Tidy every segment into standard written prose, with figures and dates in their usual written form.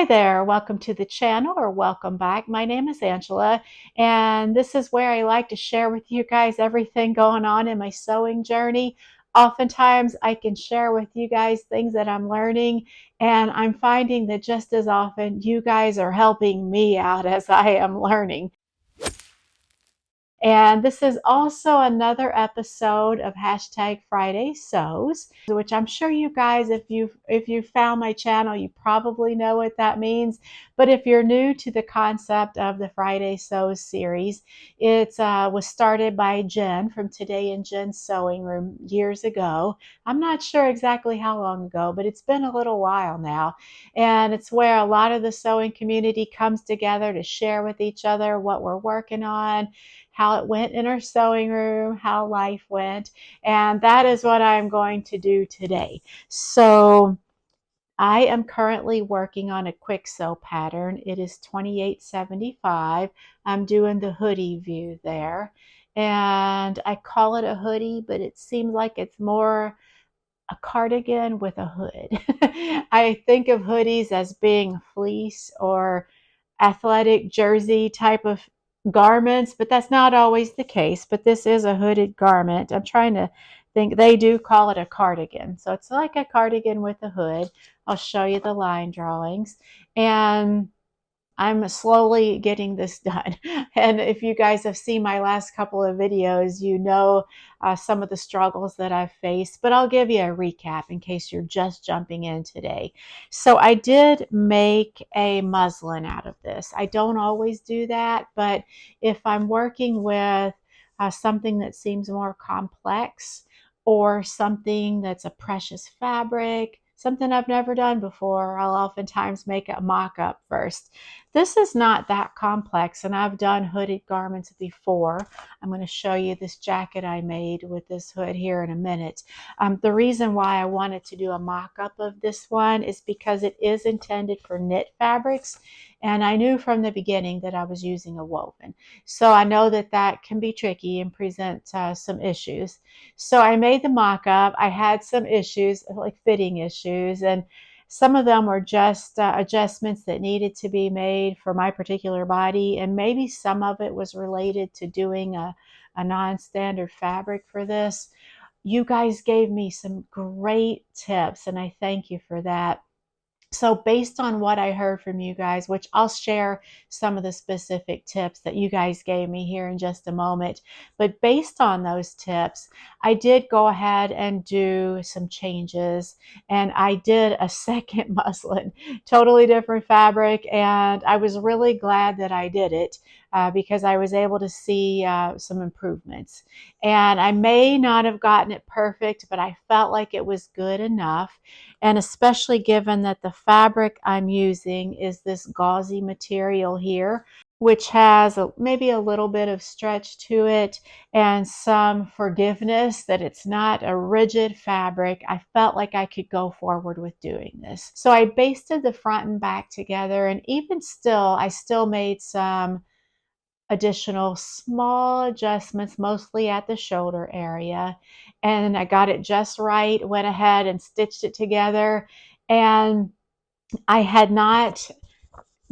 Hi there, welcome to the channel or welcome back. My name is Angela, and this is where I like to share with you guys everything going on in my sewing journey. Oftentimes I can share with you guys things that I'm learning, and I'm finding that just as often you guys are helping me out as I am learning. And this is also another episode of hashtag Friday Sews, which I'm sure you guys, if you found my channel, you probably know what that means. But if you're new to the concept of the Friday Sews series, it was started by Jen from Today in Jen's Sewing Room years ago. I'm not sure exactly how long ago, but it's been a little while now. And it's where a lot of the sewing community comes together to share with each other what we're working on, how it went in our sewing room, how life went. And that is what I'm going to do today. So I am currently working on a Kwik Sew pattern. It is 2875. I'm doing the hoodie view there. And I call it a hoodie, but it seems like it's more a cardigan with a hood. I think of hoodies as being fleece or athletic jersey type of garments, but that's not always the case. But this is a hooded garment. I'm trying to think. They do call it a cardigan. So it's like a cardigan with a hood. I'll show you the line drawings. And I'm slowly getting this done. And if you guys have seen my last couple of videos, you know some of the struggles that I've faced, but I'll give you a recap in case you're just jumping in today. So I did make a muslin out of this. I don't always do that, but if I'm working with something that seems more complex or something that's a precious fabric, something I've never done before, I'll oftentimes make a mock-up first. This is not that complex, and I've done hooded garments before. I'm going to show you this jacket I made with this hood here in a minute. The reason why I wanted to do a mock-up of this one is because it is intended for knit fabrics, and I knew from the beginning that I was using a woven. So I know that that can be tricky and present some issues. So I made the mock-up. I had some issues, like fitting issues, and some of them were just adjustments that needed to be made for my particular body, and maybe some of it was related to doing a non-standard fabric for this. You guys gave me some great tips, and I thank you for that. So based on what I heard from you guys, which I'll share some of the specific tips that you guys gave me here in just a moment, but based on those tips, I did go ahead and do some changes, and I did a second muslin, totally different fabric, and I was really glad that I did it because I was able to see some improvements. And I may not have gotten it perfect, but I felt like it was good enough. And especially given that the fabric I'm using is this gauzy material here, which has maybe a little bit of stretch to it and some forgiveness, that it's not a rigid fabric, I felt like I could go forward with doing this. So I basted the front and back together, and even still, I still made some additional small adjustments, mostly at the shoulder area. And I got it just right, went ahead and stitched it together. And I had not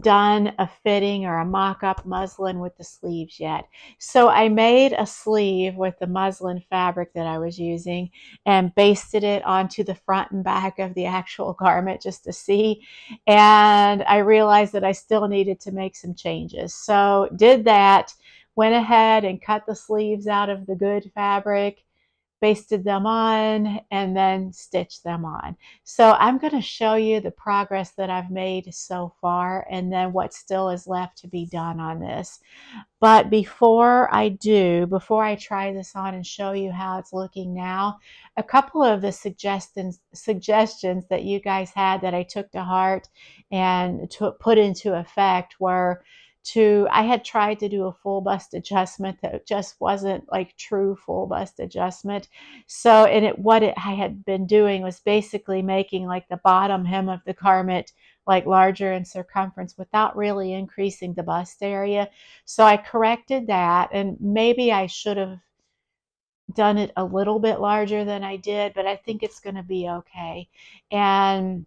done a fitting or a mock-up muslin with the sleeves yet. So I made a sleeve with the muslin fabric that I was using and basted it onto the front and back of the actual garment just to see. And I realized that I still needed to make some changes. So did that, went ahead and cut the sleeves out of the good fabric, basted them on, and then stitched them on. So I'm going to show you the progress that I've made so far, and then what still is left to be done on this. But before I try this on and show you how it's looking now, a couple of the suggestions that you guys had that I took to heart and put into effect were I had tried to do a full bust adjustment that just wasn't like true full bust adjustment. So I had been doing was basically making like the bottom hem of the garment like larger in circumference without really increasing the bust area. So I corrected that, and maybe I should have done it a little bit larger than I did, but I think it's going to be okay. And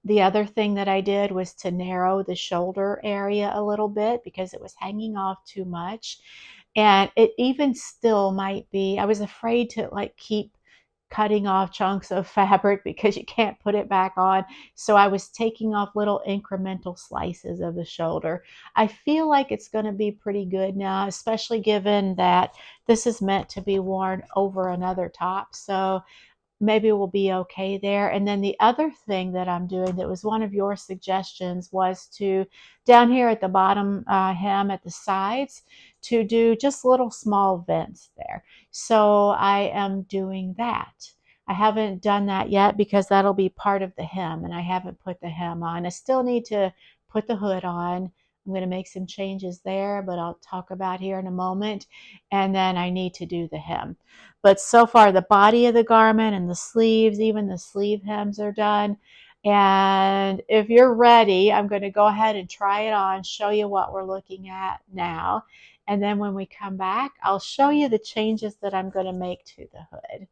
The other thing that I did was to narrow the shoulder area a little bit because it was hanging off too much. And it even still might be, I was afraid to like keep cutting off chunks of fabric because you can't put it back on. So I was taking off little incremental slices of the shoulder. I feel like it's going to be pretty good now, especially given that this is meant to be worn over another top. So maybe we'll be okay there. And then the other thing that I'm doing that was one of your suggestions was to down here at the bottom hem at the sides to do just little small vents there. So I am doing that. I haven't done that yet because that'll be part of the hem and I haven't put the hem on. I still need to put the hood on. I'm going to make some changes there, but I'll talk about here in a moment. And then I need to do the hem. But so far, the body of the garment and the sleeves, even the sleeve hems are done. And if you're ready, I'm going to go ahead and try it on, show you what we're looking at now. And then when we come back, I'll show you the changes that I'm going to make to the hood.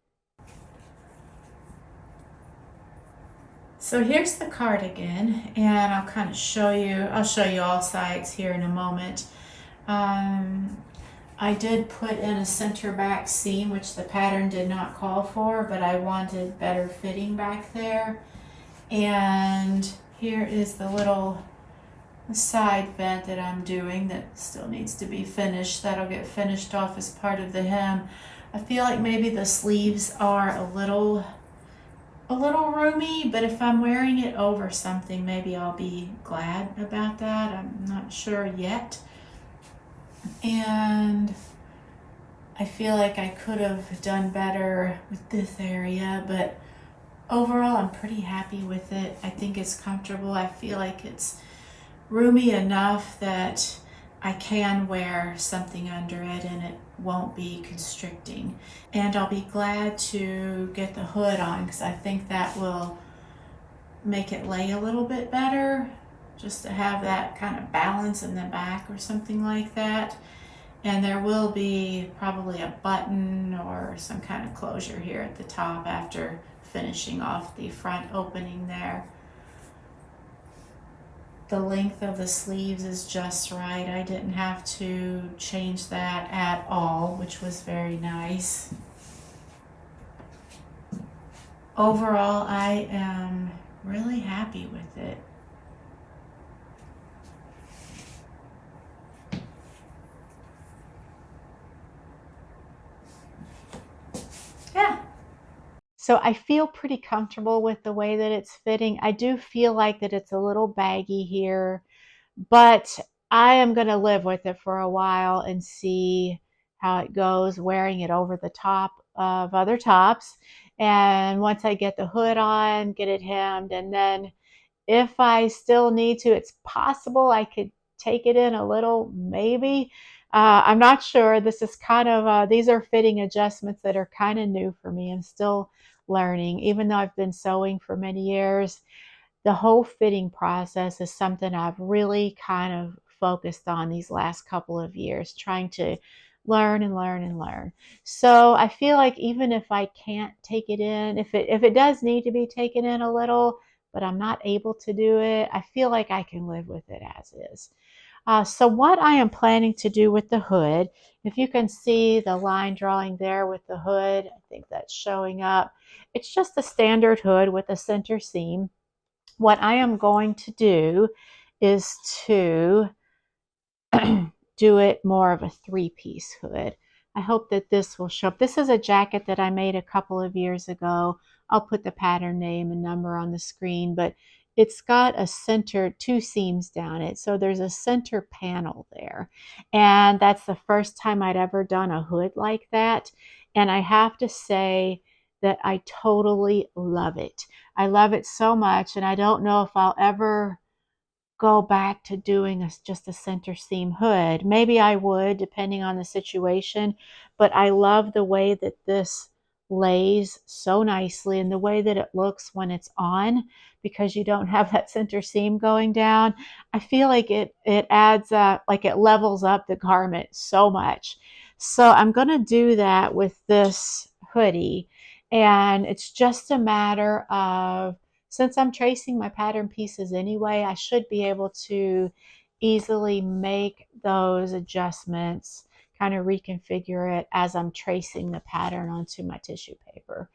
So here's the cardigan, and I'll kind of show you, I'll show you all sides here in a moment. I did put in a center back seam, which the pattern did not call for, but I wanted better fitting back there. And here is the little side vent that I'm doing that still needs to be finished. That'll get finished off as part of the hem. I feel like maybe the sleeves are a little roomy, but if I'm wearing it over something, maybe I'll be glad about that. I'm not sure yet. And I feel like I could have done better with this area, but overall I'm pretty happy with it. I think it's comfortable. I feel like it's roomy enough that I can wear something under it and it won't be constricting. And I'll be glad to get the hood on because I think that will make it lay a little bit better, just to have that kind of balance in the back or something like that. And there will be probably a button or some kind of closure here at the top after finishing off the front opening there. The length of the sleeves is just right. I didn't have to change that at all, which was very nice. Overall, I am really happy with it. Yeah. So I feel pretty comfortable with the way that it's fitting. I do feel like that it's a little baggy here, but I am going to live with it for a while and see how it goes wearing it over the top of other tops. And once I get the hood on, get it hemmed, and then if I still need to, it's possible I could take it in a little, maybe. I'm not sure. This is kind of, these are fitting adjustments that are kind of new for me. I'm still learning. Even though I've been sewing for many years, the whole fitting process is something I've really kind of focused on these last couple of years, trying to learn and learn and learn. So I feel like even if I can't take it in, if it does need to be taken in a little, but I'm not able to do it, I feel like I can live with it as is. So what I am planning to do with the hood, if you can see the line drawing there with the hood, I think that's showing up. It's just a standard hood with a center seam. What I am going to do is to do it more of a three-piece hood. I hope that this will show up. This is a jacket that I made a couple of years ago. I'll put the pattern name and number on the screen, but it's got a center, two seams down it. So there's a center panel there. And that's the first time I'd ever done a hood like that. And I have to say that I totally love it. I love it so much, and I don't know if I'll ever go back to doing just a center seam hood. Maybe I would, depending on the situation, but I love the way that this lays so nicely and the way that it looks when it's on, because you don't have that center seam going down. I feel like it adds like it levels up the garment so much. So I'm going to do that with this hoodie, and it's just a matter of since I'm tracing my pattern pieces anyway, I should be able to easily make those adjustments, kind of reconfigure it as I'm tracing the pattern onto my tissue paper.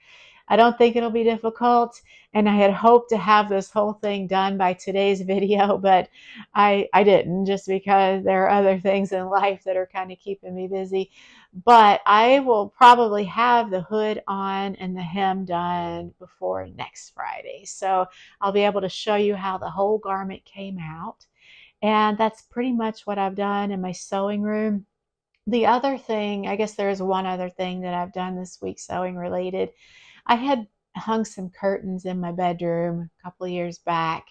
I don't think it'll be difficult, and I had hoped to have this whole thing done by today's video, but I didn't, just because there are other things in life that are kind of keeping me busy. But I will probably have the hood on and the hem done before next Friday. So I'll be able to show you how the whole garment came out. And that's pretty much what I've done in my sewing room. The other thing, I guess there is one other thing that I've done this week sewing related. I had hung some curtains in my bedroom a couple of years back,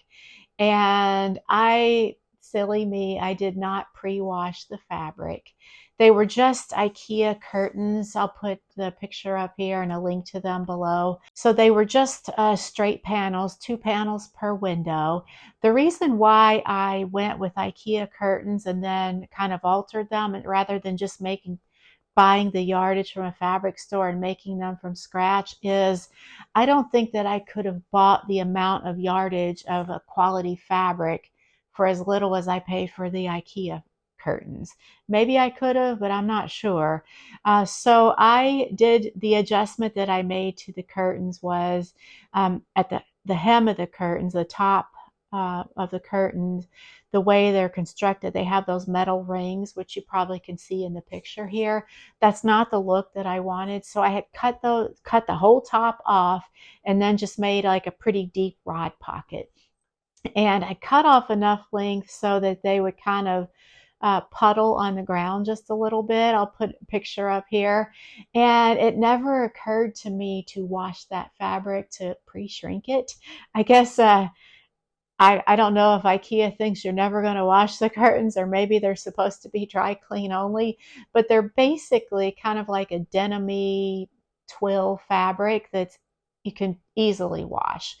and silly me, I did not pre-wash the fabric. They were just IKEA curtains. I'll put the picture up here and a link to them below. So they were just straight panels, 2 panels per window. The reason why I went with IKEA curtains and then kind of altered them rather than just buying the yardage from a fabric store and making them from scratch is I don't think that I could have bought the amount of yardage of a quality fabric for as little as I paid for the IKEA curtains. Maybe I could have, but I'm not sure. So I did the adjustment that I made to the curtains was at the hem of the curtains, the top of the curtains, the way they're constructed, they have those metal rings, which you probably can see in the picture here. That's not the look that I wanted. So I had cut the whole top off and then just made like a pretty deep rod pocket. And I cut off enough length so that they would kind of puddle on the ground just a little bit. I'll put a picture up here. And it never occurred to me to wash that fabric to pre-shrink it. I guess I don't know if IKEA thinks you're never going to wash the curtains, or maybe they're supposed to be dry clean only, but they're basically kind of like a denim-y twill fabric that you can easily wash.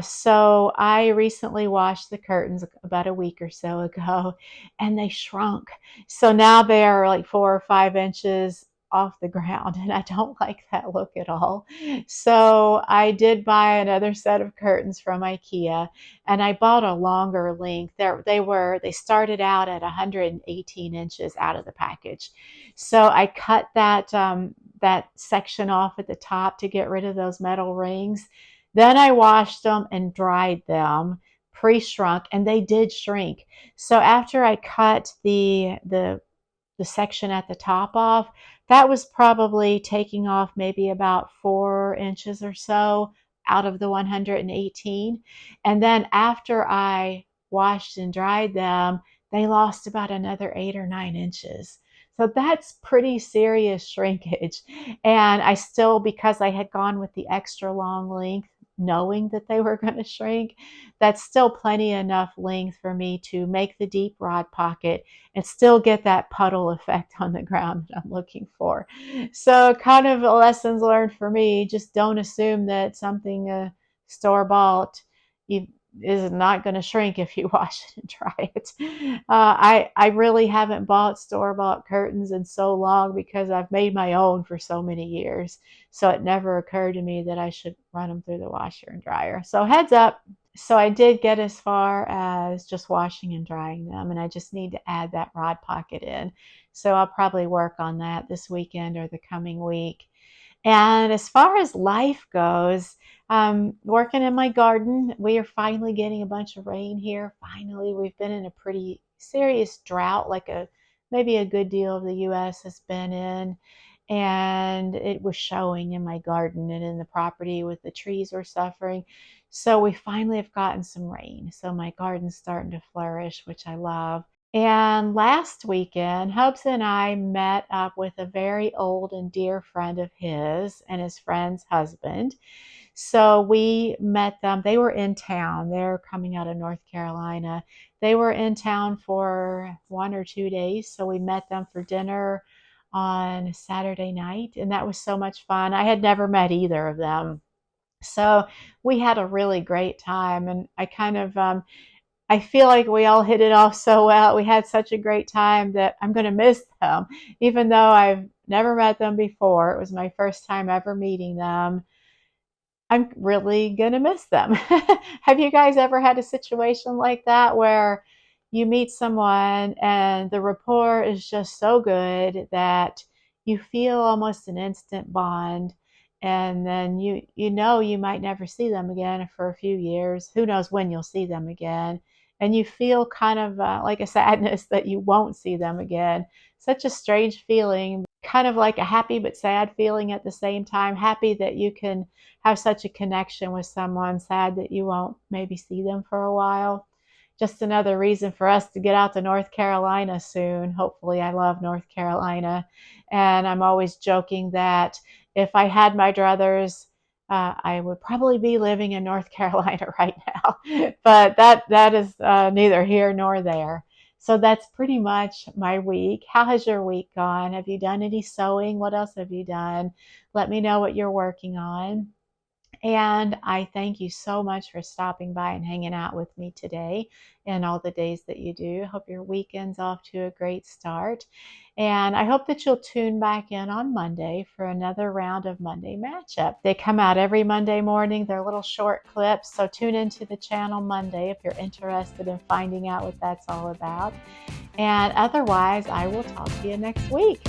So I recently washed the curtains about a week or so ago, and they shrunk. So now they are like 4 or 5 inches off the ground, and I don't like that look at all. So I did buy another set of curtains from IKEA, and I bought a longer length. They started out at 118 inches out of the package. So I cut that section off at the top to get rid of those metal rings. Then I washed them and dried them, pre-shrunk, and they did shrink. So after I cut the section at the top off, that was probably taking off maybe about 4 inches or so out of the 118. And then after I washed and dried them, they lost about another 8 or 9 inches. So that's pretty serious shrinkage. And I still, because I had gone with the extra long length, knowing that they were going to shrink, that's still plenty enough length for me to make the deep rod pocket and still get that puddle effect on the ground that I'm looking for. So kind of lessons learned for me, just don't assume that something store-bought is not going to shrink if you wash it and dry it. I really haven't bought store-bought curtains in so long because I've made my own for so many years. So it never occurred to me that I should run them through the washer and dryer. So heads up. So I did get as far as just washing and drying them, and I just need to add that rod pocket in. So I'll probably work on that this weekend or the coming week. And as far as life goes, working in my garden, we are finally getting a bunch of rain here. Finally, we've been in a pretty serious drought, like maybe a good deal of the U.S. has been in. And it was showing in my garden and in the property with the trees were suffering. So we finally have gotten some rain. So my garden's starting to flourish, which I love. And last weekend, Hubs and I met up with a very old and dear friend of his and his friend's husband. So we met them. They were in town. They're coming out of North Carolina. They were in town for 1 or 2 days. So we met them for dinner on Saturday night, and that was so much fun. I had never met either of them. So we had a really great time, and I feel like we all hit it off so well. We had such a great time that I'm going to miss them, even though I've never met them before. It was my first time ever meeting them. I'm really gonna miss them. Have you guys ever had a situation like that where you meet someone and the rapport is just so good that you feel almost an instant bond, and then you know you might never see them again for a few years. Who knows when you'll see them again? And you feel kind of like a sadness that you won't see them again. Such a strange feeling, kind of like a happy but sad feeling at the same time. Happy that you can have such a connection with someone, sad that you won't maybe see them for a while. Just another reason for us to get out to North Carolina soon. Hopefully, I love North Carolina. And I'm always joking that if I had my druthers, I would probably be living in North Carolina right now. But that is neither here nor there. So that's pretty much my week. How has your week gone? Have you done any sewing? What else have you done? Let me know what you're working on. And I thank you so much for stopping by and hanging out with me today and all the days that you do. Hope your weekend's off to a great start. And I hope that you'll tune back in on Monday for another round of Monday Matchup. They come out every Monday morning. They're little short clips. So tune into the channel Monday if you're interested in finding out what that's all about. And otherwise, I will talk to you next week.